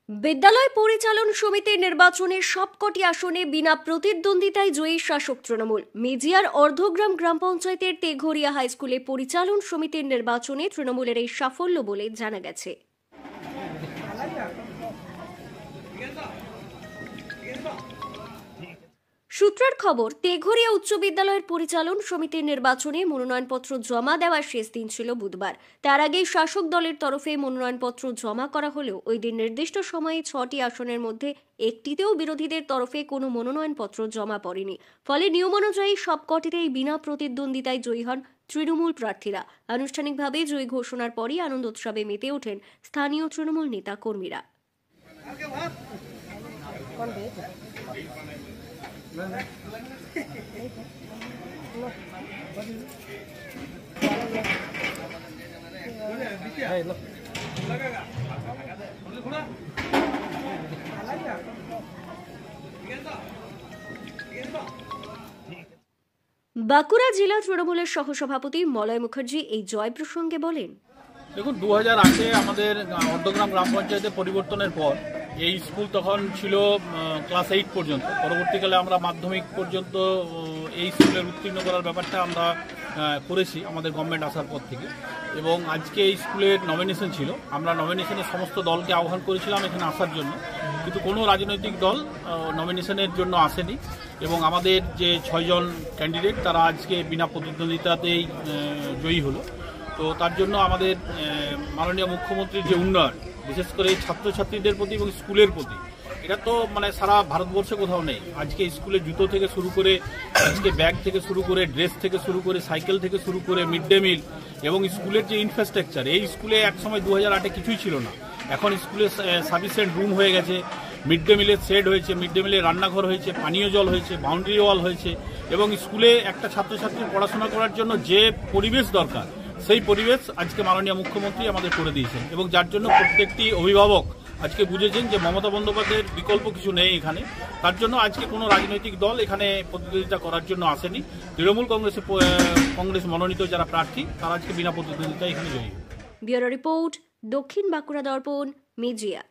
বিদ্যালয় পরিচালন সমিতির নির্বাচনে সবকটি আসনে বিনা প্রতিদ্বন্দ্বিতায় জয়ী শাসক তৃণমূল। মেজিয়ার অর্ধগ্রাম গ্রাম পঞ্চায়েতের তেঘরিয়া হাই স্কুলে পরিচালন সমিতির নির্বাচনে তৃণমূলের এই সাফল্য বলে জানা গেছে। সূত্রের খবর, তেঘরিয়া উচ্চ বিদ্যালয়ের পরিচালন সমিতির নির্বাচনে মনোনয়নপত্র জমা দেওয়ার শেষ দিন ছিল বুধবার। তার আগেই শাসক দলের তরফে মনোনয়নপত্র জমা করা হলেও ওই দিন নির্দিষ্ট সময়ে 6টি আসনের মধ্যে একটিতেও বিরোধীদের তরফে কোনো মনোনয়নপত্র জমা পড়েনি। ফলে নিয়ম অনুযায়ী সবকটিতেই বিনা প্রতিদ্বন্দ্বিতায় জয়ী হন তৃণমূল প্রার্থীরা। আনুষ্ঠানিকভাবে জয়ী ঘোষণার পরই আনন্দোৎসবে মেতে ওঠেন স্থানীয় তৃণমূল নেতা কর্মীরা। বাঁকুড়া জেলা তৃণমূলের সহসভাপতি মলয় মুখার্জি এই জয় প্রসঙ্গে বলেন, দেখুন 2008-এ আমাদের অর্ধগ্রাম গ্রাম পঞ্চায়েতে পরিবর্তনের পর এই স্কুল তখন ছিল ক্লাস 8 পর্যন্ত। পরবর্তীকালে আমরা মাধ্যমিক পর্যন্ত এই স্কুলের উত্তীর্ণ করার ব্যাপারটা আমরা করেছি আমাদের গভর্নমেন্ট আসার পর থেকে। এবং আজকে এই স্কুলের নমিনেশন ছিল। আমরা নমিনেশনের সমস্ত দলকে আহ্বান করেছিলাম এখানে আসার জন্য, কিন্তু কোনো রাজনৈতিক দল নমিনেশনের জন্য আসেনি। এবং আমাদের যে 6 জন ক্যান্ডিডেট তারা আজকে বিনা প্রতিদ্বন্দ্বিতাতেই জয়ী হলো। তো তার জন্য আমাদের মাননীয় মুখ্যমন্ত্রীর যে উন্নয়ন, বিশেষ করে ছাত্রছাত্রীদের প্রতি এবং স্কুলের প্রতি, এটা তো সারা ভারতবর্ষে কোথাও নেই। আজকে স্কুলে জুতো থেকে শুরু করে, আজকে ব্যাগ থেকে শুরু করে, ড্রেস থেকে শুরু করে, সাইকেল থেকে শুরু করে, মিড ডে মিল এবং স্কুলের যে ইনফ্রাস্ট্রাকচার, এই স্কুলে একসময় 2008-এ কিছুই ছিল না। এখন স্কুলে সাফিসিয়েন্ট রুম হয়ে গেছে, মিড ডে মিলের শেড হয়েছে, মিড ডে মিলের রান্নাঘর হয়েছে, পানীয় জল হয়েছে, বাউন্ডারি ওয়াল হয়েছে। এবং স্কুলে একটা ছাত্রছাত্রীর পড়াশোনা করার জন্য যে পরিবেশ দরকার, সেই পরিবেশ আজকে মাননীয় মুখ্যমন্ত্রী আমাদের করে দিয়েছেন। এবং যার জন্য প্রত্যেকটি অভিভাবক আজকে বুঝেছেন যে মমতা বন্দ্যোপাধ্যায়ের বিকল্প কিছু নেই এখানে। তার জন্য আজকে কোনো রাজনৈতিক দল এখানে প্রতিদ্বন্দ্বিতা করার জন্য আসেনি। তৃণমূল কংগ্রেস মনোনীত যারা প্রার্থী তারা আজকে বিনা প্রতিদ্বন্দ্বিতায় এখানে জয়ী। ব্যুরো রিপোর্ট, দক্ষিণ বাঁকুড়া দর্পণ, মেজিয়া।